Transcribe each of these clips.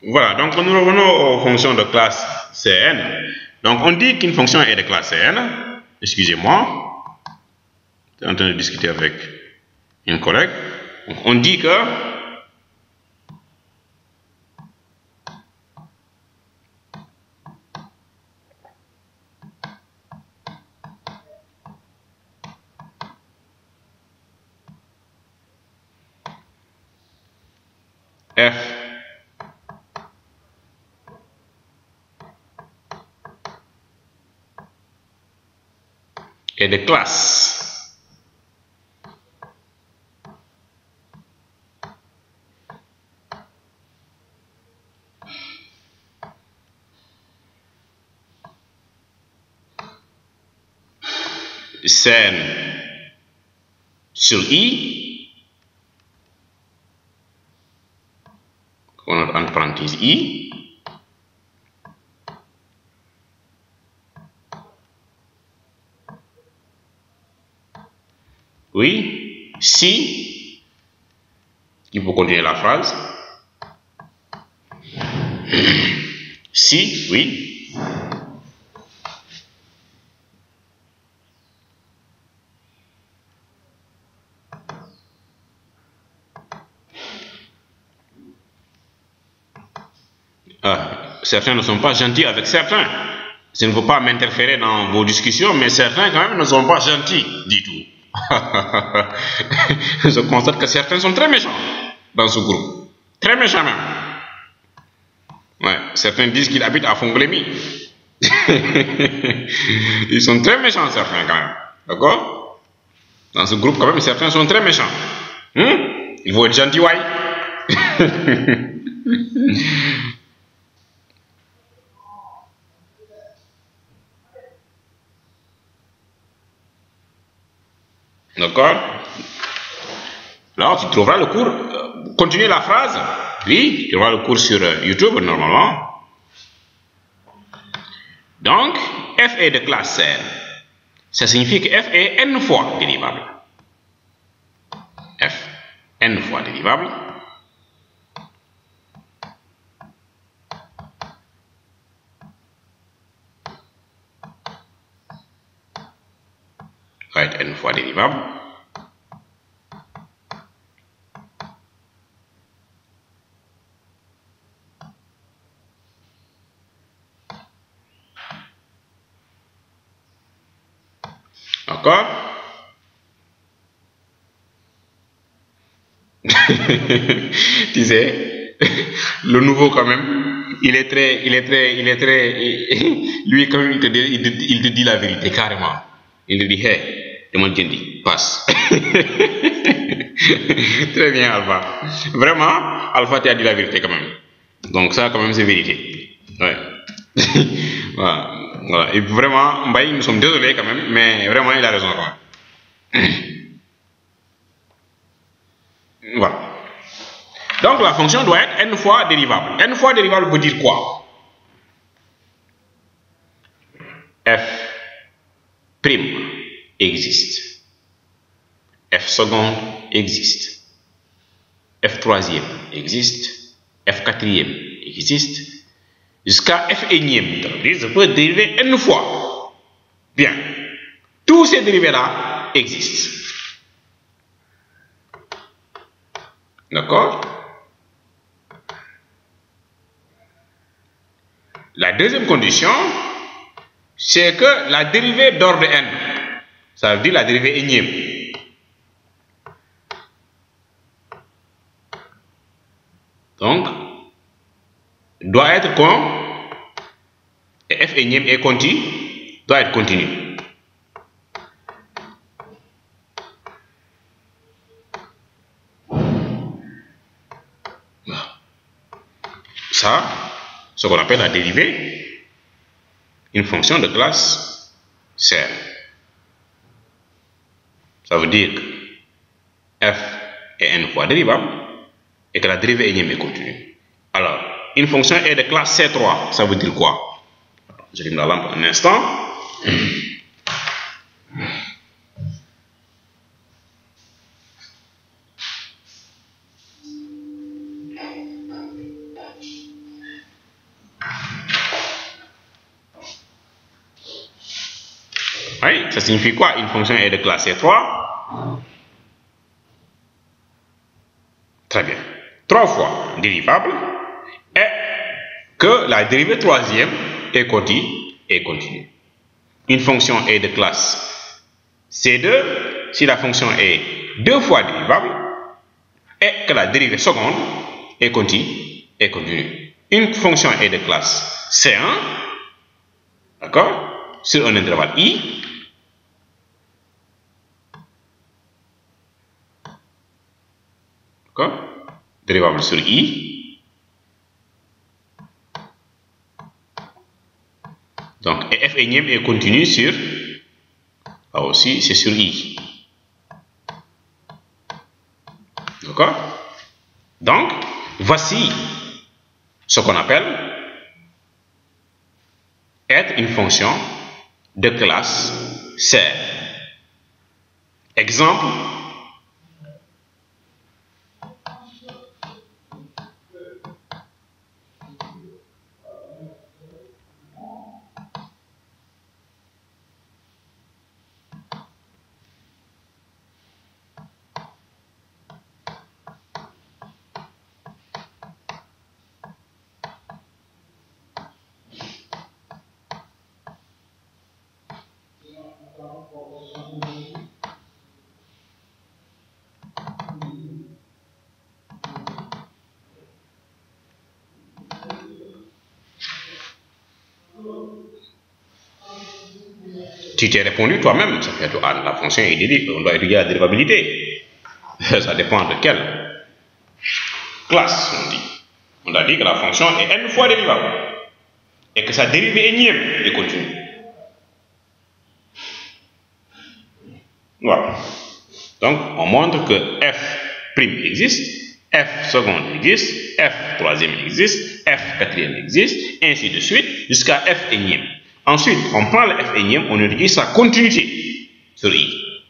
Voilà, donc nous revenons aux fonctions de classe Cn. Donc on dit qu'une fonction est de classe Cn. Excusez-moi, je suis en train de discuter avec une collègue. Donc on dit que f est de classe Cn sur I, on note entre parenthèses I, oui, si, il faut continuer la phrase, si, oui, certains ne sont pas gentils avec certains. Je ne veux pas m'interférer dans vos discussions, mais certains quand même ne sont pas gentils du tout. Je constate que certains sont très méchants dans ce groupe. Très méchants même. Ouais, certains disent qu'ils habitent à Fongolemi. Ils sont très méchants certains quand même. D'accord? Dans ce groupe quand même, certains sont très méchants. Il faut être gentil, ouais. D'accord? Là, tu trouveras le cours. Continuez la phrase. Oui, tu trouveras le cours sur YouTube normalement. Donc, f est de classe Cn. Ça signifie que f est n fois dérivable. F, n fois dérivable. Va être n fois dérivable. D'accord? Tu sais, le nouveau quand même, il est très, lui quand même, il te dit la vérité carrément. Il te dit, hey, demande Jendi, passe. Très bien, Alpha. Vraiment, Alpha t'a dit la vérité quand même. Donc ça, quand même, c'est vérité. Ouais. Voilà. Voilà. Et vraiment, Mbaye, nous sommes désolés quand même, mais vraiment, il a raison quand même. Voilà. Donc la fonction doit être n fois dérivable. N fois dérivable veut dire quoi? F prime existe. F seconde existe. F troisième existe. F quatrième existe. Jusqu'à F énième. Je peux dériver n fois. Bien. Tous ces dérivés-là existent. D'accord? La deuxième condition, c'est que la dérivée d'ordre n, ça veut dire la dérivée énième, donc, doit être con, et f énième est continu, doit être continu. Ça, ce qu'on appelle la dérivée, une fonction de classe Cn. Ça veut dire que f est n fois dérivable et que la dérivée énième est continue. Alors, une fonction est de classe C3, ça veut dire quoi? J'allume la lampe un instant. Oui, ça signifie quoi? Une fonction est de classe C3. Très bien. 3 fois dérivable et que la dérivée troisième est continue. Une fonction est de classe C2 si la fonction est 2 fois dérivable et que la dérivée seconde est continue. Une fonction est de classe C1, d'accord, sur un intervalle I. D'accord, dérivable sur I. Donc, et f énième est continu sur, là aussi, c'est sur I. D'accord? Donc, voici ce qu'on appelle être une fonction de classe C. Exemple. Tu t'es répondu toi-même, ça fait la fonction est dérivée, on doit étudier la dérivabilité. Ça dépend de quelle classe on dit. On a dit que la fonction est n fois dérivable et que sa dérivée énième est continue. Voilà. Donc, on montre que f' existe, f seconde existe, f troisième existe, f quatrième existe, ainsi de suite, jusqu'à f énième. Ensuite, on prend le f énième, on étudie sa continuité sur I.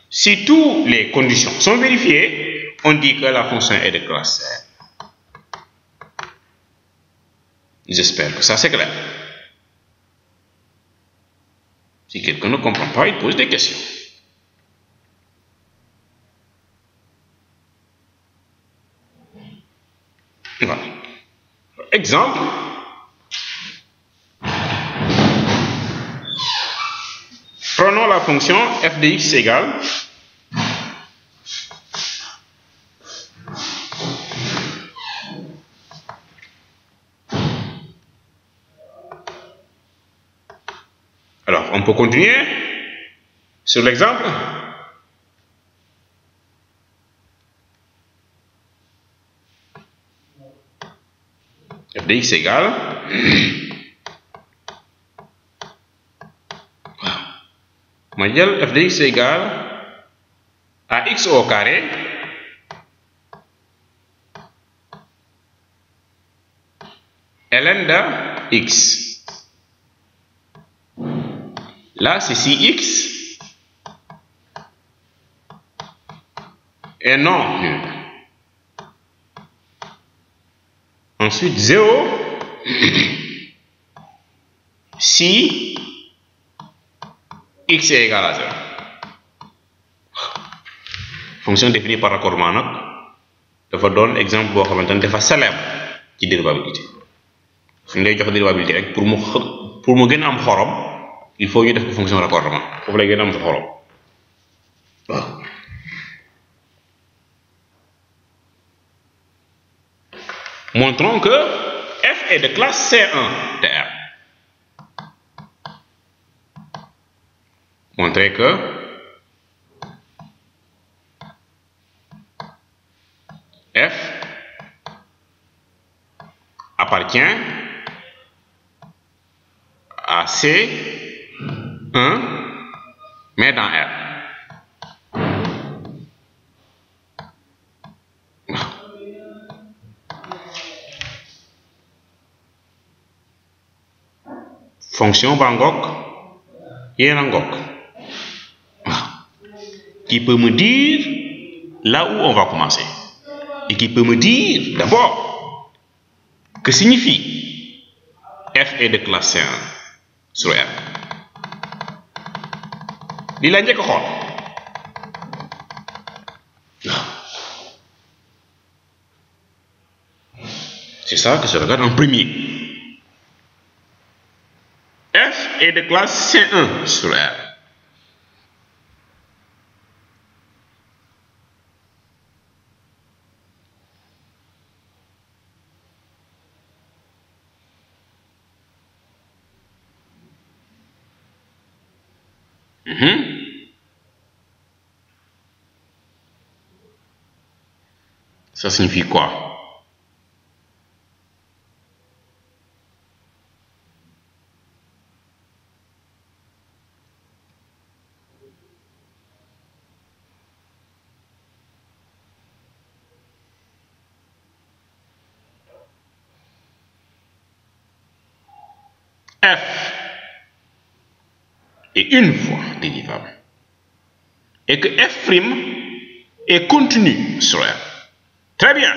Si toutes les conditions sont vérifiées, on dit que la fonction est de classe C. J'espère que ça c'est clair. Si quelqu'un ne comprend pas, il pose des questions. Voilà. Exemple. Prenons la fonction f de x égale alors on peut continuer sur l'exemple. F de x égale ma jël f de x égale à x au carré ln de x. Là c'est si x est non nul. Ensuite 0 si x est égal à 0. Fonction définie par raccourement nag dafa doon exemple boo xamante ne dafa célèbre ci dérivabilité. Suñ lay jox dérivabilité rek pour mu gën a am xorom il faut ñu def ko fonction raccordement foofu lay gën a am sa xorom. waaw. Montrons que f est de classe C1 de R. Montrer que f appartient à C1 mais dans R. Fonction Bangkok et Nangok qui peut me dire là où on va commencer et qui peut me dire d'abord que signifie f est de classe C1 sur R. lii laa njëkk a xool c'est ça que je regarde en premier. F est de classe C1 sur R. Ça signifie quoi? F est une fois dérivable et que F' est continu sur R. Très bien.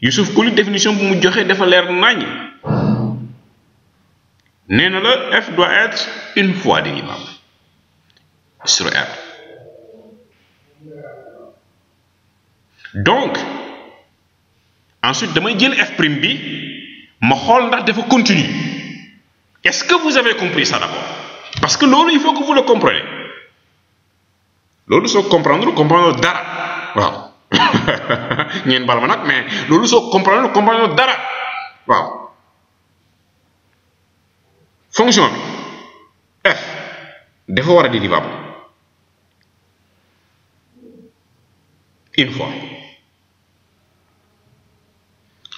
Youssouf Koli définition bu mu joxe dafa leer nañ. Nee na la F doit être une fois dérivable sur R. Donc ensuite damay jël F' bi ma xool ndax dafa continu. Est-ce que vous avez compris ça d'abord? Parce que loolu il faut que vous le compreniez. Loolu soo comprendre dara waaw ngeen bal ma nag mais loolu soo comprendre dara waaw fonction bi f dafa war a dérivable une fois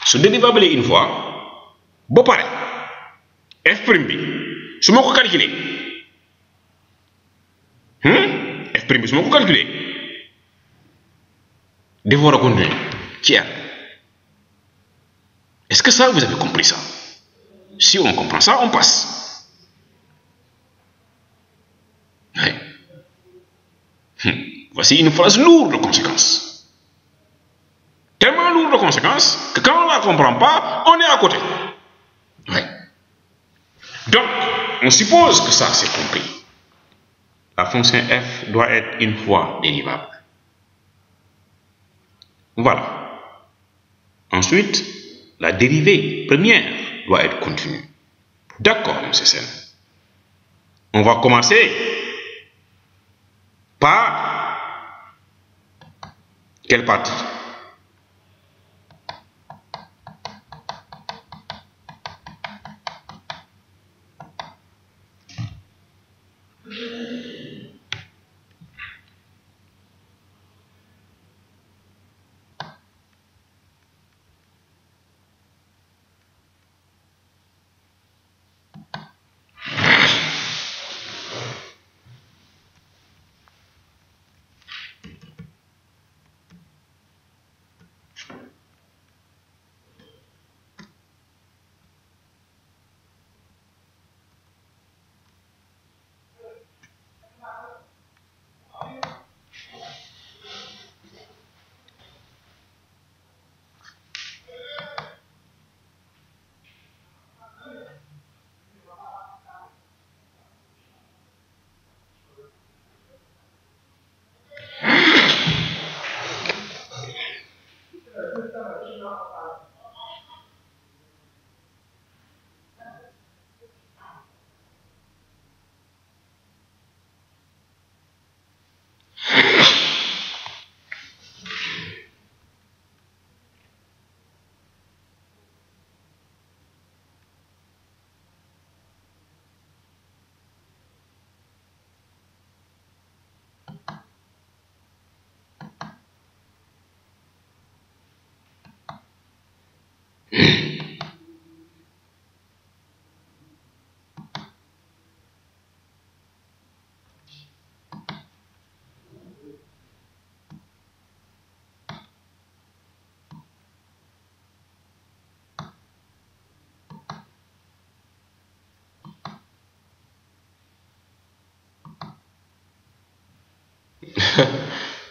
su dérivable une fois ba pare f' bi su ma ko calculer f' bi su ma ko calculer dafa war a continuer ci R. Est-ce que ça vous avez compris ça? Si on comprend ça, on passe. Oui. Voici une phrase lourde de conséquences. Tellement lourde de conséquences que quand on ne la comprend pas, on est à côté. Oui. Donc, on suppose que ça c'est compris. La fonction f doit être une fois dérivable. Voilà. Ensuite, la dérivée première doit être continue. D'accord, M. Sen. On va commencer par quelle partie?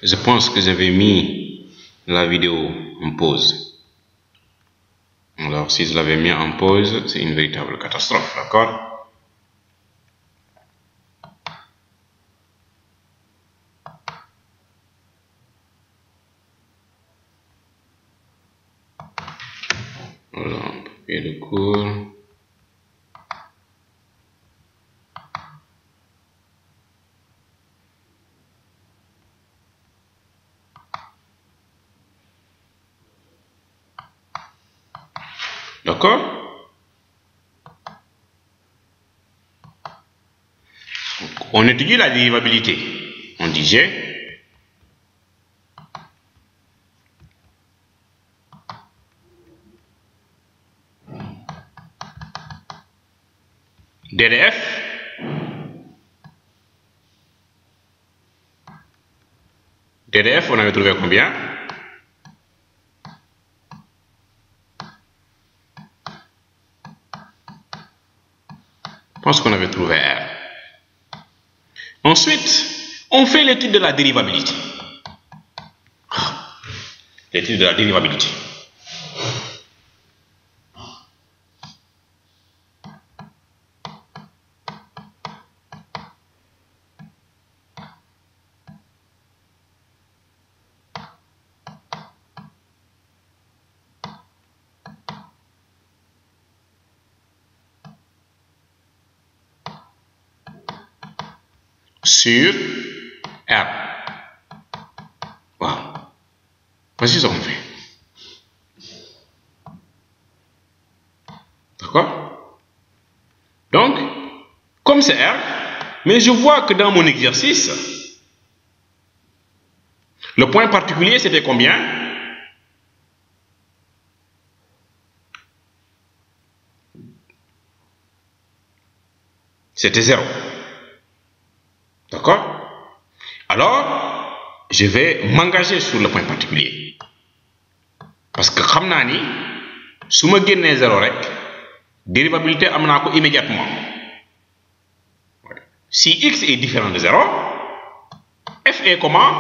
Je pense que j'avais mis la vidéo en pause. Alors, si je l'avais mis en pause, c'est une véritable catastrophe, d'accord? Voilà, papier de cours. D'accord? On étudie la dérivabilité. On disait DDF DDF, on avait trouvé combien? Je pense qu'on avait trouvé R. Ensuite, on fait l'étude de la dérivabilité. L'étude de la dérivabilité. Sur R. Voilà. Voici ce qu'on fait. D'accord? Donc, comme c'est R, mais je vois que dans mon exercice, le point particulier, c'était combien? C'était 0. D'accord? Alors, je vais m'engager sur le point particulier. Parce que xam naa ni su ma génnee 0 rek dérivabilité am naa ko immédiatement. Si x est différent de 0, f est comment?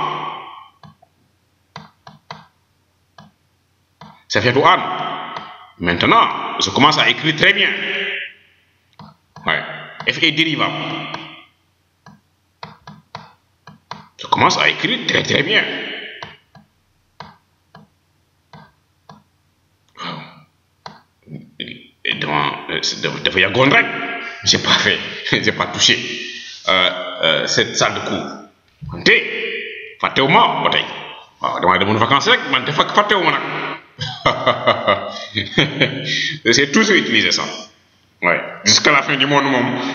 Ça fait tout Anne. Maintenant, je commence à écrire très bien. Ouais. F est dérivable. Je commence à écrire très très bien. Dafa yàggoon rek j'ai pas fait, j'ai pas touché cette salle de cours. Wante fàttewuma ba tey waaw damaa demoon vacances rek man te fàttewuma nag. J'ai toujours utilisé ça. Ouais. Jusqu'à la fin du monde,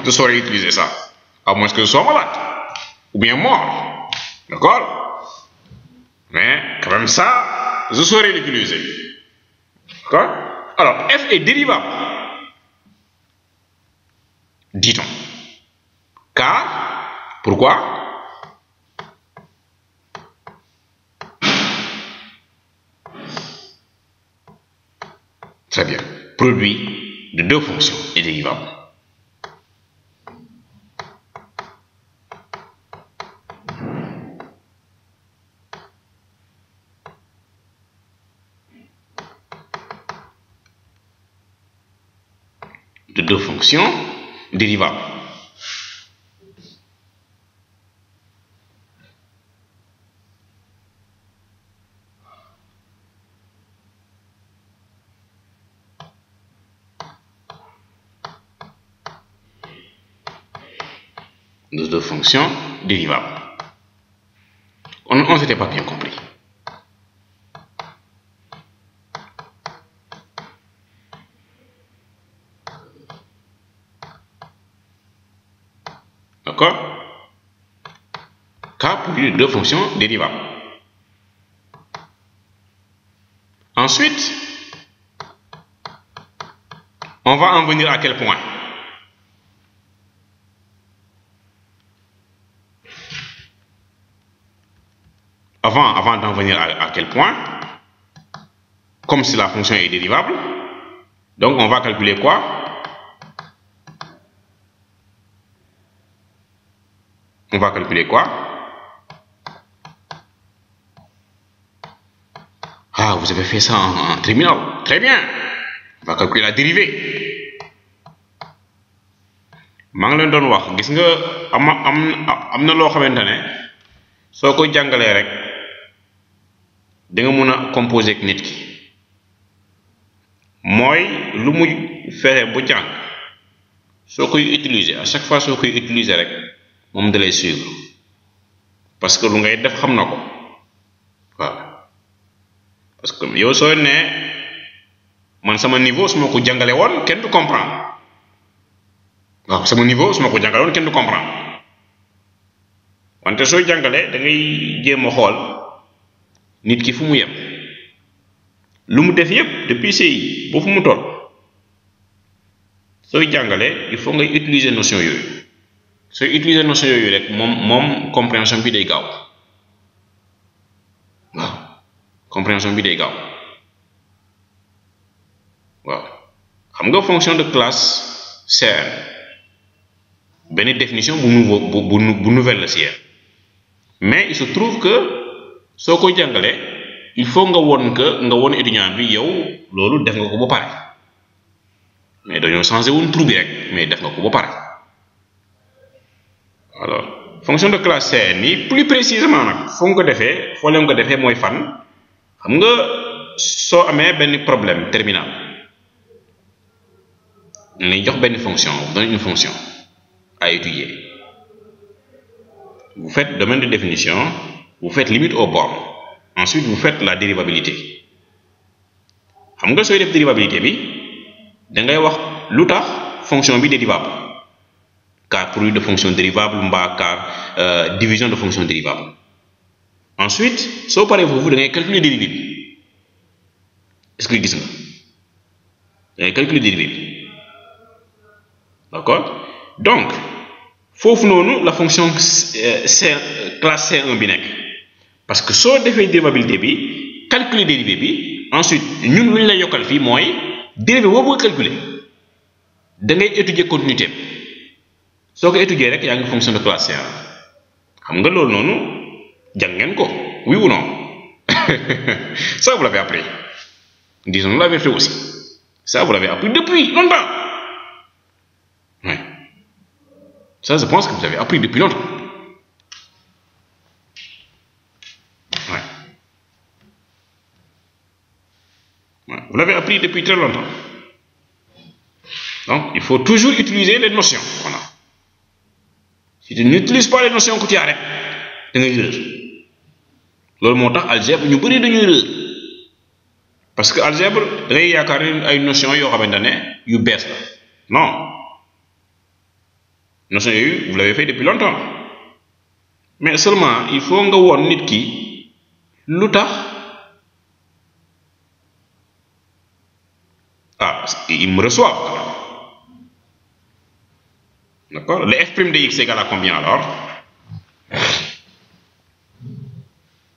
je saurais utiliser ça. À moins que je sois malade. Ou bien mort. D'accord? Mais quand même ça, je saurais l'utiliser. D'accord? Alors, f est dérivable. Dit-on. Car, pourquoi? Très bien. Produit de deux fonctions est dérivable. De deux fonctions dérivables. De deux fonctions dérivables. On ne s'était pas bien compris. D'accord? K produit deux fonctions dérivables. Ensuite, on va en venir à quel point? Avant d'en venir à quel point, comme si la fonction est dérivable, donc on va calculer quoi? On va calculer quoi? Ah, vous avez fait ça en terminale. Très bien. on va calculer la dérivée. maa ngi leen doon wax gis nga am na loo xamante ne soo ko jàngalee rek da nga mun a composer ak nit ki mooy lu mu fexe bu jàng soo koy utiliser à chaque fois soo koy utiliser rek moom da lay suivre parce que lu ngay def xam na ko waaw parce que yow soo nee man sama niveau su ma ko jàngale woon kenn du comprendre waaw sama niveau su ma ko jàngale woon kenn du comprendre wante sooy jàngale da ngay jéem a xool nit ki fu mu yem lu mu def yépp depuis CI ba fu mu toll sooy jàngale il faut ngay utiliser notion yooyu sooy utiliser notion yooyu rek moom compréhension bi day gaaw waaw compréhension bi day gaaw waaw xam nga fonction de classe CN benn définition bu nouvelle la ci mais il se trouve que soo ko jàngalee il faut nga won étudiant bi yow loolu def nga ko ba pare mais dañoo changé woon tur bi rek mais def nga ko ba pare alors fonction de classe CN yi plus précisément nag foo leen ko defee mooy fan xam nga soo amee benn problème terminal lay jox benn fonction donne une fonction à étudier vous faites domaine de définition vous faites limite aux bornes ensuite vous faites la dérivabilité xam nga sooy def dérivabilité bi da ngay wax lu tax fonction bi dérivable car produit de fonction dérivable mbaa car division de fonction dérivable ensuite soo paree foofu da ngay calculer dérivée bi est-ce que gis nga da ngay calculer dérivée bi d'accord donc foofu noonu la fonction classe C1 bi nekk parce que soo defee dérivabilité bi calculer dérivée bi ensuite ñun lu ñu lay yokkal fii mooy dérivée boo bëgg calculer da ngay étudier continuité soo ko étudier rek yaa ngi fonction de classe C1 xam nga loolu noonu jàng ngeen ko oui ou non ça vous l'avez appris disons la vérité aussi ça vous l'avez appris depuis longtemps oui ça je pense que vous avez appris depuis longtemps ouais. Ouais. Vous l'avez appris depuis très longtemps donc il faut toujours utiliser les notions voilà si tu n'utilises pas les notions que tu as rek da ngay réer loolu moo tax algèbre ñu bëri dañuy réer parce que algèbre da ngay yaakaar ne ay notions yoo xamante ne yu bees la non notion yooyu vous l'avez fait depuis longtemps mais seulement il faut nga woon nit ki lu tax il me reçoit d'accord le f' de x égale à combien alors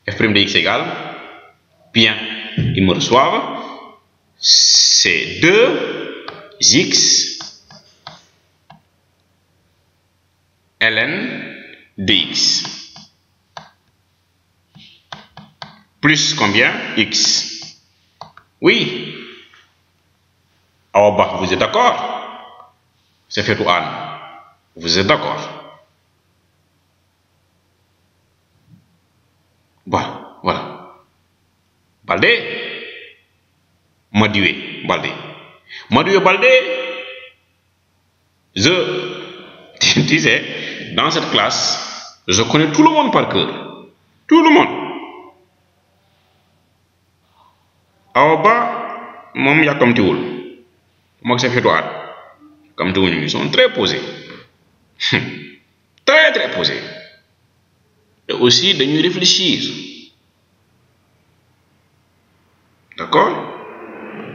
f' de x égale bien ils me reçoivent c'est 2x ln dx plus combien x oui Awa Ba vous êtes d'accord c'est fait ou Anne vous êtes d'accord voilà Baldé Madiwe Baldé tu sais dans cette classe je connais tout le monde par cœur tout le monde Awa Ba moom yàkkamtiwul moom c'est fait ou Anne yàkkamtiwuñu ils sont très posés très très posés et aussi dañuy réfléchir d'accord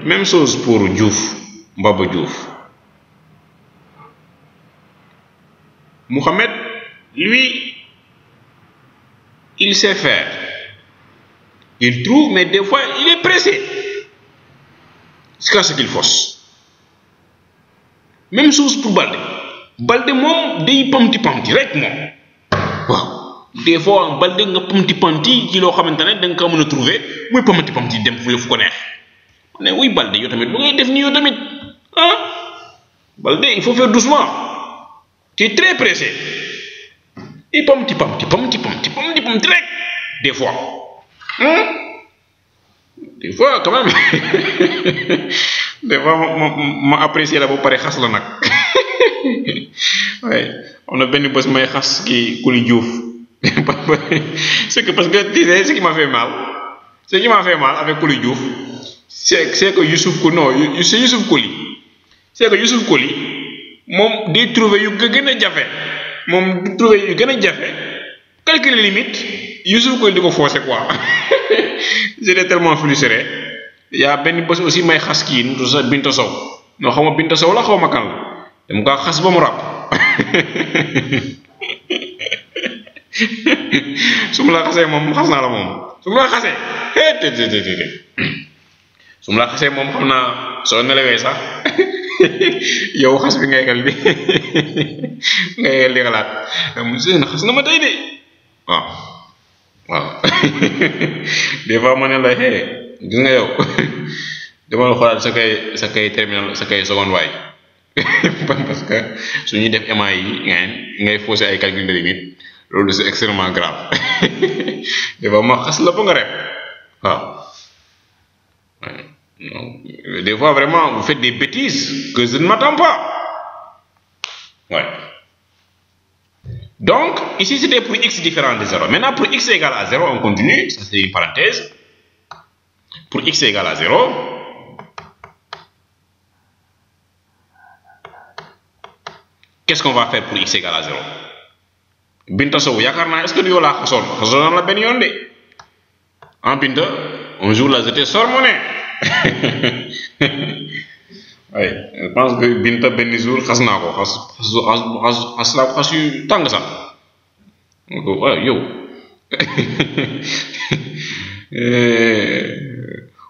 même chose pour Diouf Mbaba Diouf Mohamed lui il sait faire il trouve mais des fois il est pressé jusqu'à ce qu'il fausse même chose pour Baldé moom day pamti rek moom waaw des fois Baldé nga pamti ci loo xamante ne da nga ko mën a trouver muy pamti dem fu ko neex ne oui Balde yow tamit lu ngay def nii yow tamit ah Balde il faut faire doucement tu es très pressé i pamti rek des fois des fois quand même des fois ma apprécier la ba pare xas la nag ouais on a benn bés may xas kii Kuli Diouf c'est que parce que tu sais ce qui m'a fait mal avec Kuli Diouf c'est que Youssouf Koli non c'est Youssouf Koli c'est que Youssouf Koli moom day trouver yu gën a jafe moom du trouver yu gën a jafe calculer limite Youssouf Koli di ko forcer quoi j'étais tellement frustré y a benn bés aussi may xas kii nu sa Binta Sow non xaw ma Binta Sow la xaw ma kan la dama kaa xas ba mu ràpp su ma la xasee moom xas naa la moom su ma la xasee su ma la xasee moom xam naa soo nelawee sax yow xas bi ngay xel di ngay xel di xalaat monsieur xas na ma tey de waaw waaw des fois ma ne la gis nga yow dama la xoolaat sa kay terminal sa kay seconde waay parce que su ñuy def MA yi ngay fausser ay calcul de limite loolu c'est extrêmement grave des fois ma xas la ba nga rep waaw des fois vraiment vous faites des bêtises que je ne m'attends pas ouais donc ici c'était pour x différent de 0 maintenant pour x égale à 0 on continue ça c'est une parenthèse pour x égale à 0 qu'est-ce qu'on va faire pour x égale à 0 Binta Sow yaakaar naa est-ce que yow laa xasoon la benn yoon de en Binta un jour là j'étais sormonné oui je pense que Binta benn jour xas naa ko xas yu tàng sax waaw yow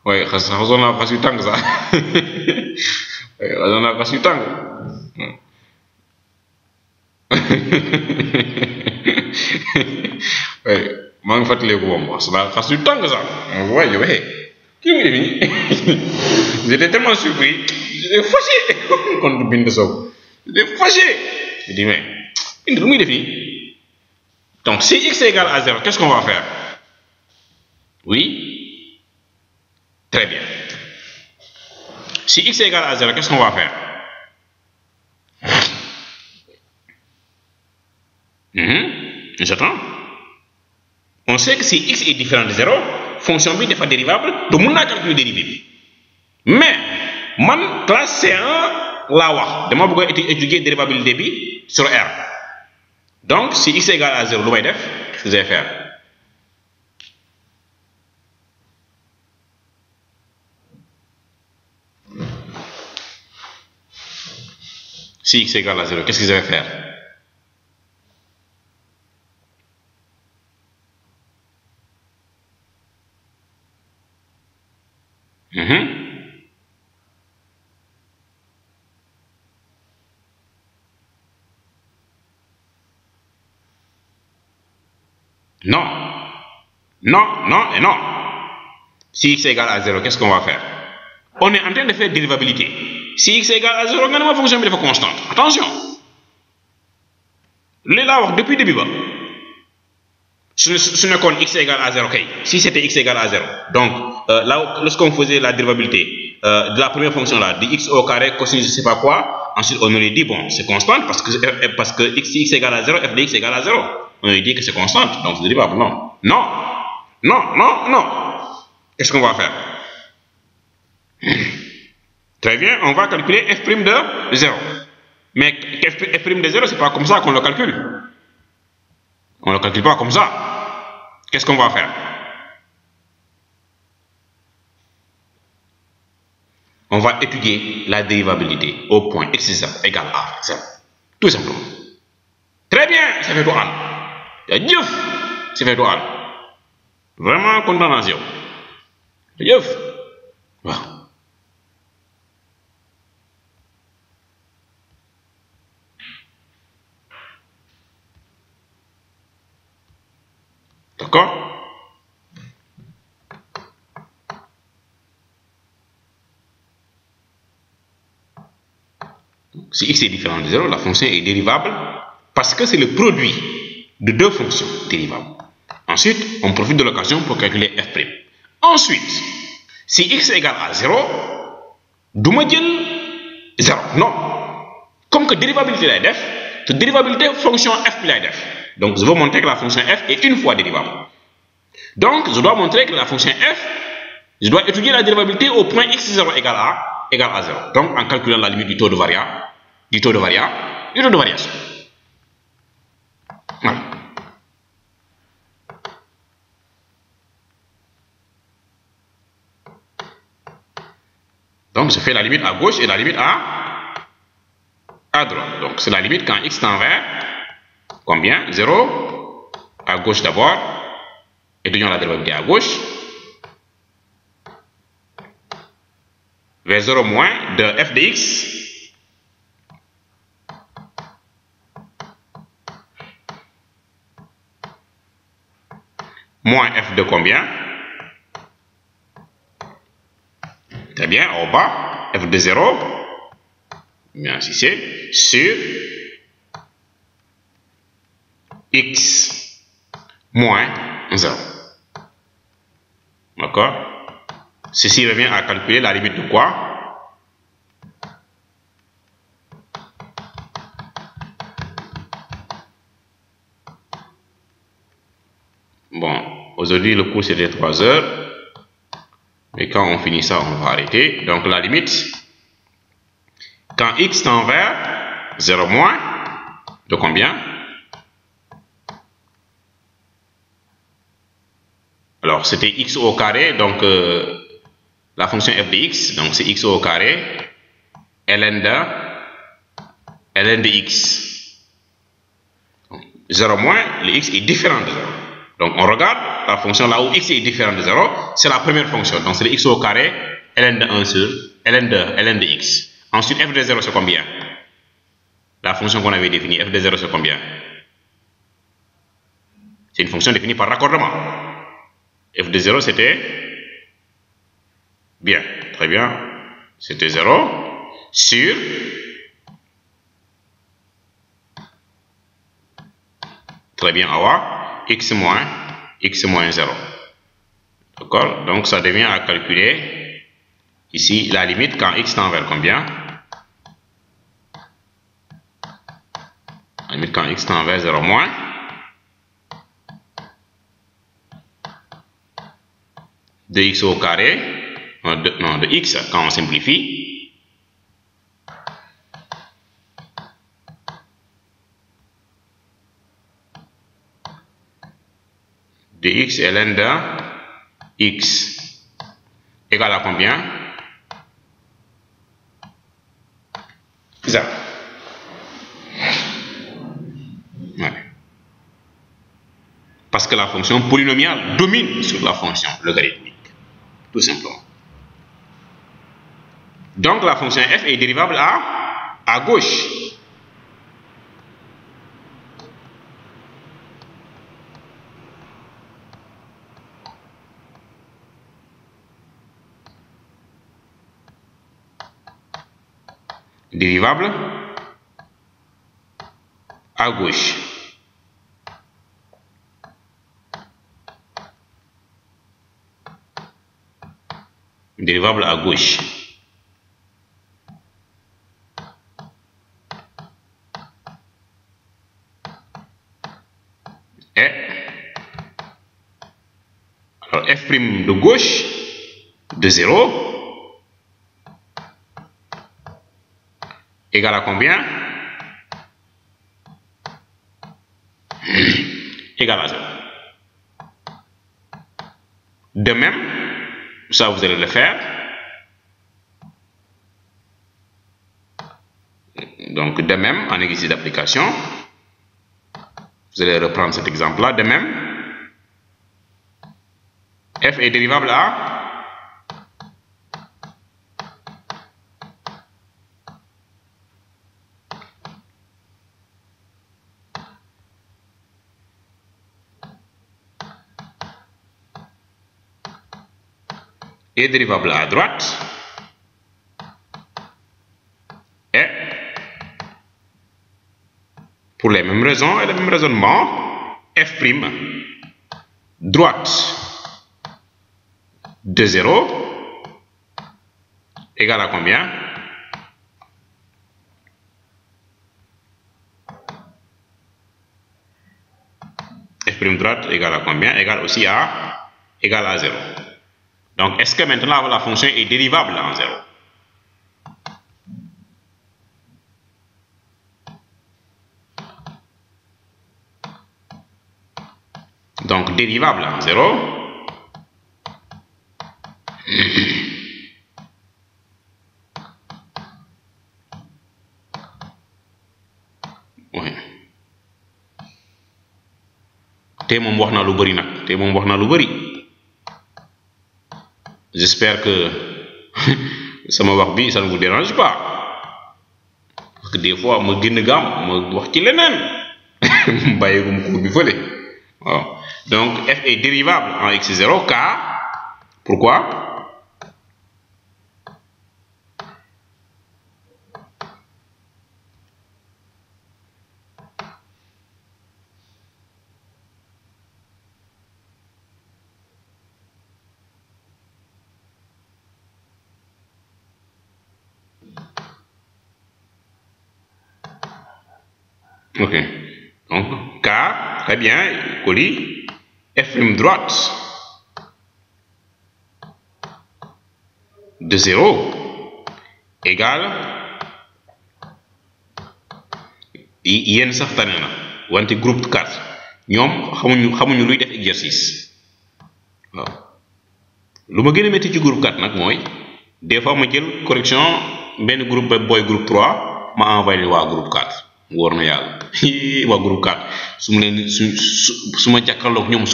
waaye xasoon naa xas yu tàng sax xasoon naa xas yu tàng waaye maa ngi fàttaliku moom xas yu tàng sax waaye yow kii muy def nii j'étais tellement surpris j'étais fâché contre Binta Sow j'étais fâché je dis mais Binta lu muy def nii donc si x égale à 0 qu'est-ce qu'on va faire oui très bien si x égale à 0 qu'est-ce qu'on va faire j'attends on sait que si x est différent de 0 fonction bi dafa dérivable te mun naa calculer dérivée bi mais man classe C1 laa wax dama bëgg a étudier dérivabilité bi sur R donc si x égale à 0 lu may def qu'est-ce que je vais faire si x égale à 0 qu'est-ce que je vais faire Non, non, non et non. Si x égale à 0, qu'est-ce qu'on va faire? On est en train de faire dérivabilité. Si x égale à 0, ma fonction est constante. Attention. Là, depuis le début, ce n'est qu'un x égale à 0. Okay. Si c'était x égale à 0, donc là, lorsqu'on faisait la dérivabilité de la première fonction là, de x au carré, cosinus je ne sais pas quoi, ensuite on aurait dit, bon, c'est constante parce que x égale à 0, f de x égale à 0. On aurait dit que c'est constante, donc c'est dérivable. Non. Non. Non, non, non. Qu'est-ce qu'on va faire? Très bien, on va calculer f' de 0. Mais f' de 0, c'est pas comme ça qu'on le calcule. On ne le calcule pas comme ça. Qu'est-ce qu'on va faire? On va étudier la dérivabilité au point x égale à 0. Tout simplement. Très bien, ça fait tout Anne. Ça fait tout Anne. Vraiment content dans zéro. Wow. D'accord? si x est différent de 0, la fonction est dérivable parce que c'est le produit de deux fonctions dérivables. Ensuite, on profite de l'occasion pour calculer f'. Ensuite, si x égale à 0, duma jël 0. Non. Comme que dérivabilité lay def, te dérivabilité fonction f lay def. Donc, je veux montrer que la fonction f est une fois dérivable. Donc, je dois montrer que la fonction f, je dois étudier la dérivabilité au point x0 égale à 0. Donc, en calculant la limite du taux de variation. Voilà. Donc, je fais la limite à gauche et la limite à droite. Donc, c'est la limite quand x tend vers combien? 0 à gauche d'abord. Étudions la dérivabilité à gauche. Vers 0 moins de f de x moins f de combien? Très bien, au bas, f de 0, bien si c'est, sur x moins 0. D'accord? Ceci revient à calculer la limite de quoi? Bon, aujourd'hui le cours c'était 3 heures. Mais quand on finit ça, on va arrêter. Donc la limite, quand x tend vers 0 moins, de combien? Alors c'était x au carré, donc la fonction f de x, donc c'est x au carré, ln de x. 0 moins, le x est différent de 0. Donc on regarde la fonction là où x est différent de 0, c'est la première fonction. Donc c'est le x au carré, ln de 1 sur ln de x. Ensuite, f de 0 c'est combien? La fonction qu'on avait définie, f de 0 c'est combien? C'est une fonction définie par raccordement. F de 0 c'était bien, très bien. C'était 0 sur très bien, awa, x moins 0. D'accord? Donc ça devient à calculer ici la limite quand x tend vers combien? La limite quand x tend vers 0 moins de x au carré, de x quand on simplifie, de x ln de x égale à combien? 0. Ouais. Parce que la fonction polynomiale domine sur la fonction logarithmique, tout simplement. Donc la fonction f est dérivable à gauche. Dérivable à gauche. Dérivable à gauche. Et alors f' de gauche de 0 égale à combien? Égale à 0. De même, ça vous allez le faire. Donc de même, en exercice d'application, vous allez reprendre cet exemple-là. De même, f est dérivable à est dérivable à droite et pour les mêmes raisons et le même raisonnement, f' droite de 0 égale à combien? F' droite égale à combien? Égale aussi à 0. Donc, est-ce que maintenant la fonction est dérivable en 0? Donc, dérivable en 0. Oui. Te moom wax naa lu bëri nag te moom wax naa lu bëri. J'espère que sama wax bi ça ne vous dérange pas parce que des fois ma génn gaam ma wax ci leneen bàyyigum cours bi fële waaw. Donc f est dérivable en x0 car pourquoi? Ok, donc car, très bien, colis f' droite de 0 égale yenn sax tane na wante groupe 4 ñoom xamuñu luy def exercice waaw. lu ma gën a métti ci groupe 4 nag mooy des fois ma jël correction benn groupe booy groupe 3 ma envoyé waa groupe 4 wóor na yàlla waa groupe 4 su ma leen su ma jàkkaarloog ñoom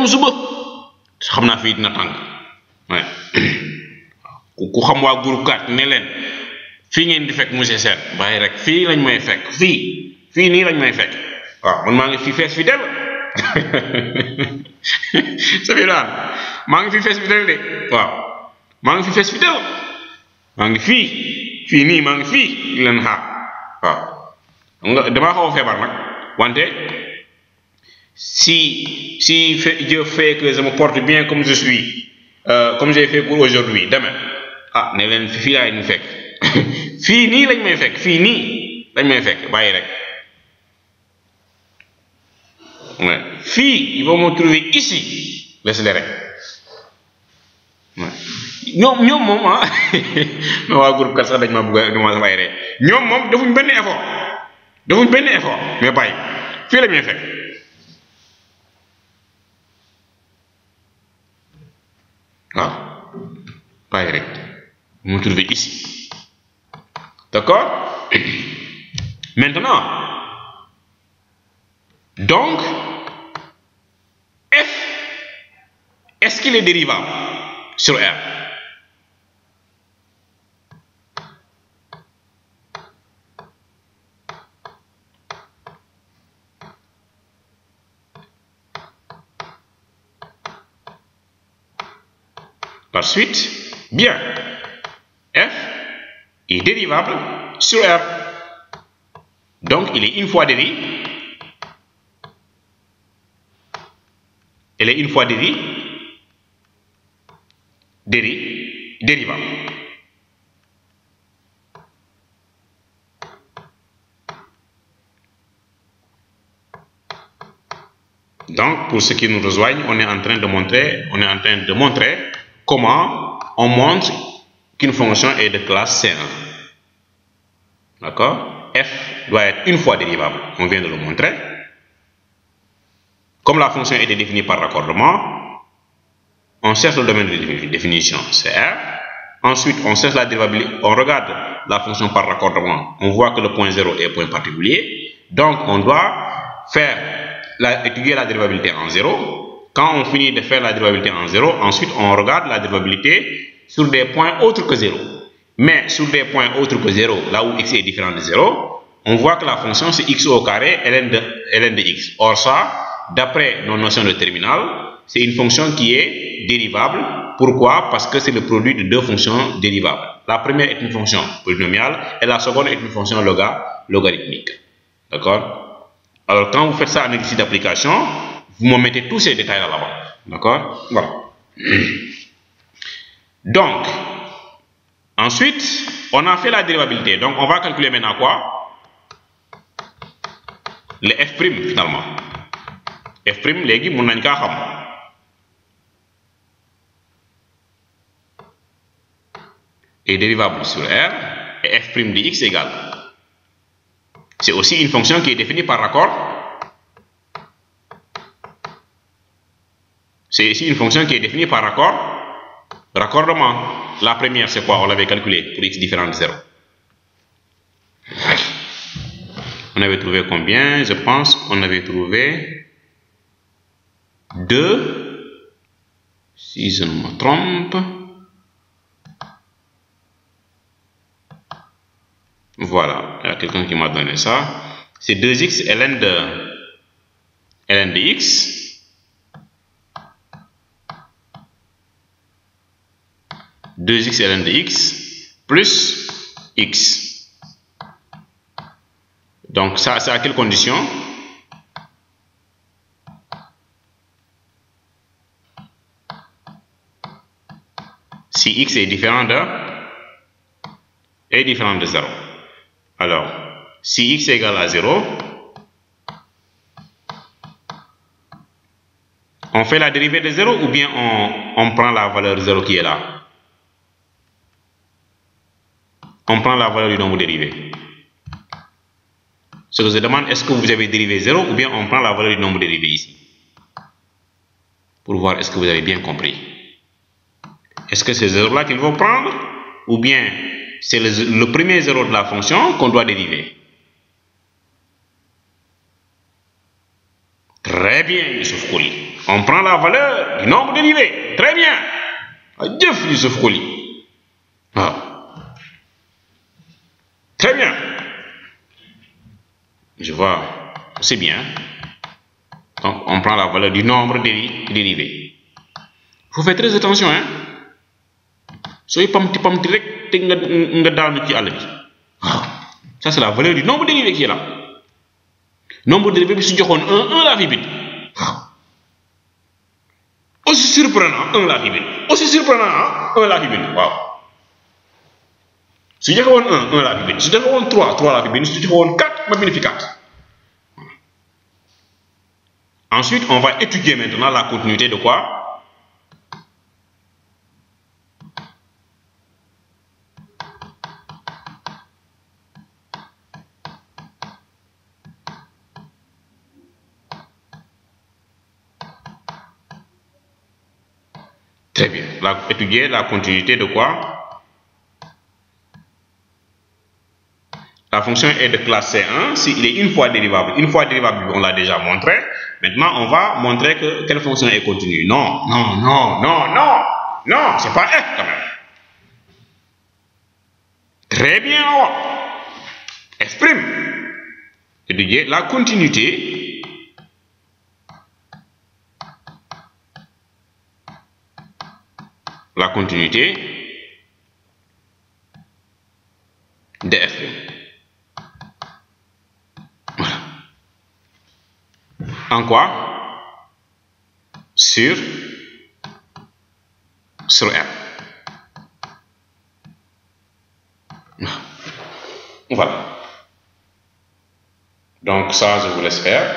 suba xam naa fii dina tàng waaye ku xam waa groupe 4 ne leen fii ngeen di fekk monsieur Sène bàyyi rek fii lañ may fekk fii nii lañ may fekk waaw man maa ngi fi fees fi del sa fi daan maa ngi fi fees fi del de waaw maa ngi fi fees fi del maa ngi fii nii maa ngi fii di leen xaar waaw. nga damaa xaw a feebar nag wante si Dieu fait que je me porte bien comme je suis comme j'ai fait pour aujourd'hui demain ne leen fii laay ñu fekk fii nii lañ may fekk fii nii lañ may fekk bàyyi rek fii il faut me trouver ici laisse-les rek ñoom moom waa groupe kat sax dañ ma bëgg a ma bàyyi rek ñoom moom defuñ benn effort mais bàyyi fii la may fekk waaw bàyyi rek mu trouver ici. D'accord? Maintenant, donc f, est-ce qu'il est dérivable sur R? Par suite, bien, f est dérivable sur R. Donc, il est une fois dérivable. Elle est une fois dérivable. Donc, pour ceux qui nous rejoignent, on est en train de montrer comment on montre qu'une fonction est de classe C1. D'accord? F doit être une fois dérivable. On vient de le montrer. Comme la fonction est définie par raccordement, on cherche le domaine de définition, c'est R. Ensuite, on cherche la dérivabilité, on regarde la fonction par raccordement. On voit que le point 0 est un point particulier. Donc, on doit étudier la dérivabilité en 0. Quand on finit de faire la dérivabilité en 0, ensuite, on regarde la dérivabilité sur des points autres que 0. Mais sur des points autres que 0, là où x est différent de 0, on voit que la fonction c'est x au carré ln de x. Or ça, d'après nos notions de terminal, c'est une fonction qui est dérivable Pourquoi? Parce que c'est le produit de deux fonctions dérivables. La première est une fonction polynomiale et la seconde est une fonction logarithmique. D'accord? Alors, quand vous faites ça en exercice d'application, vous me mettez tous ces détails là-bas. D'accord? Voilà. Donc, ensuite, on a fait la dérivabilité. Donc, on va calculer maintenant quoi? Le f' finalement. F', légui, mon nañ ka xam. Est dérivable sur R et f' de x égale. C'est aussi une fonction qui est définie par raccord. C'est ici une fonction qui est définie par raccordement. La première, c'est quoi? On l'avait calculé pour x différent de 0. On avait trouvé combien? Je pense qu'on avait trouvé 2, si je ne me trompe. Voilà, il y a quelqu'un qui m'a donné ça. C'est 2x ln de x. 2x ln de x plus x. Donc ça, c'est à quelle condition? Si x est différent de 0. Alors, si x est égal à 0, on fait la dérivée de 0 ou bien on prend la valeur 0 qui est là? On prend la valeur du nombre dérivé. Ce que je demande, est-ce que vous avez dérivé 0 ou bien on prend la valeur du nombre dérivé ici? Pour voir est-ce que vous avez bien compris. Est-ce que c'est 0 là qu'il faut prendre ou bien c'est le premier 0 de la fonction qu'on doit dériver? Très bien, Youssouf Kouli. On prend la valeur du nombre dérivé. Très bien. Adieu, Youssouf Kouli. Ah. Très bien. Je vois. C'est bien. Donc, on prend la valeur du nombre dérivé. Il faut faire très attention, hein. Soyez pas petit rek. Ça, c'est la valeur du nombre dérivé qui est là. Nombre dérivé, si je donne 1 la vie. Aussi surprenant, 1 la vie. Aussi surprenant, 1 la vie. Wow. Si je donne 1 la vie. Si je donne 3 la vie. Si je donne 4, ma bénéfice 4. Ensuite, on va étudier maintenant la continuité de quoi? Très bien. Étudier la continuité de quoi? La fonction est de classe C1 s'il est une fois dérivable. Une fois dérivable, on l'a déjà montré. Maintenant, on va montrer que quelle fonction est continue. Non, c'est pas F quand même. Très bien. F'. Étudier la continuité. La continuité de f'. Voilà. En quoi? Sur R. Voilà. Donc ça, je vous laisse faire.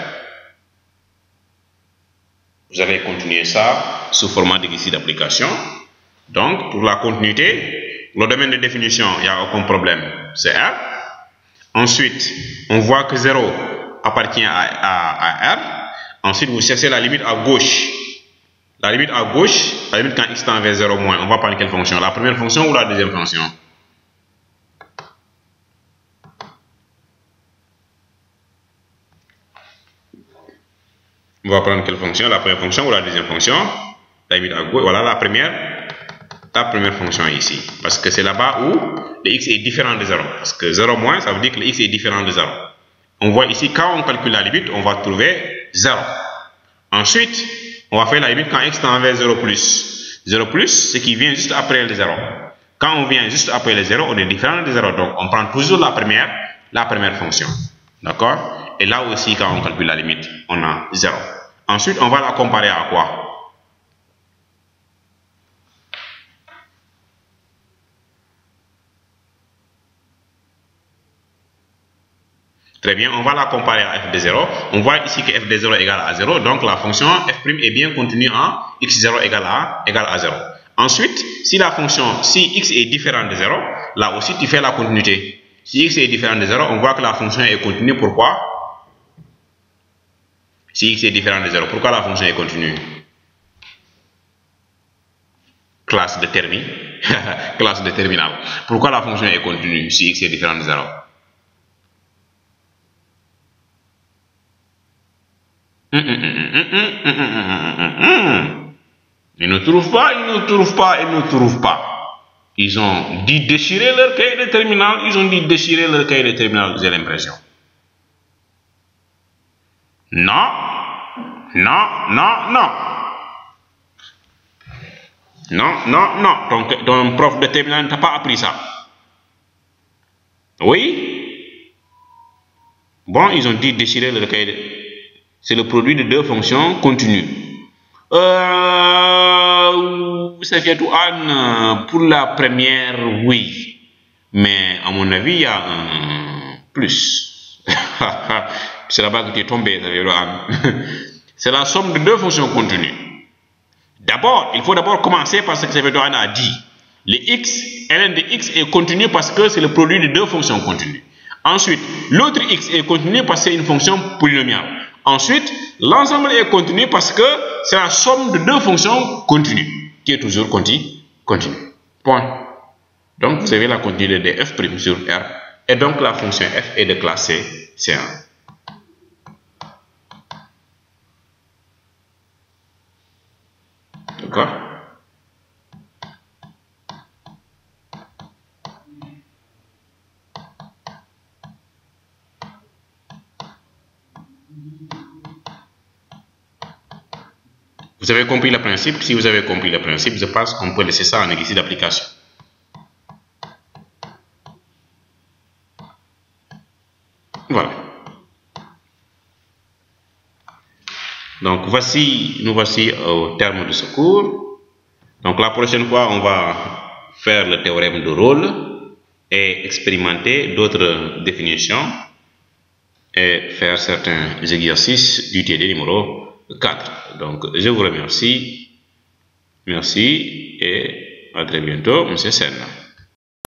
Vous allez continuer ça sous format d'exercice d'application. Donc, pour la continuité, le domaine de définition, il n'y a aucun problème, c'est R. Ensuite, on voit que 0 appartient à R. Ensuite, vous cherchez la limite à gauche. La limite à gauche, la limite quand x tend vers 0 moins, on va prendre quelle fonction? La première fonction ou la deuxième fonction? On va prendre quelle fonction? La première fonction ou la deuxième fonction? La limite à gauche, voilà la première fonction ici. Parce que c'est là-bas où le x est différent de 0. Parce que 0 moins, ça veut dire que le x est différent de 0. On voit ici, quand on calcule la limite, on va trouver 0. Ensuite, on va faire la limite quand x tend vers 0 plus. 0 plus ce qui vient juste après le 0. Quand on vient juste après le 0, on est différent de 0. Donc, on prend toujours la première fonction. D'accord? Et là aussi, quand on calcule la limite, on a 0. Ensuite, on va la comparer à quoi? Très bien, on va la comparer à f de 0. On voit ici que f de 0 égale à 0. Donc, la fonction f' est bien contenue en x0 égale à 0. Ensuite, si x est différent de 0, là aussi, tu fais la continuité. Si x est différent de 0, on voit que la fonction est continue. Pourquoi? Si x est différent de 0, pourquoi la fonction est continue? Classe de terminal. Classe de terminal. Pourquoi la fonction est continue si x est différent de 0? Ils ne trouvent pas. Ils ont dit déchirer leur cahier de terminal. J'ai l'impression. Non. Ton prof de terminal ne t'a pas appris ça. Oui. Bon, ils ont dit déchirer leur cahier de... C'est le produit de deux fonctions continues. Anne, pour la première, oui. Mais à mon avis, il y a un plus. C'est là-bas que tu es tombé, Anne. C'est la somme de deux fonctions continues. D'abord, il faut commencer par ce que Anne a dit. Ln de x est continu parce que c'est le produit de deux fonctions continues. Ensuite, l'autre x est continu parce que c'est une fonction polynomiale. Ensuite, l'ensemble est continu parce que c'est la somme de deux fonctions continues, qui est toujours continue. Point. Donc, vous avez la continuité de f' sur R, et donc la fonction f est de classe C1. D'accord? Vous avez compris le principe? Si vous avez compris le principe, je pense qu'on peut laisser ça en exercice d'application. Voilà. Donc, nous voici au terme de ce cours. Donc, la prochaine fois, on va faire le théorème de Rolle et expérimenter d'autres définitions et faire certains exercices du TD numéro 4. Donc, je vous remercie. Merci et à très bientôt, M. Senna.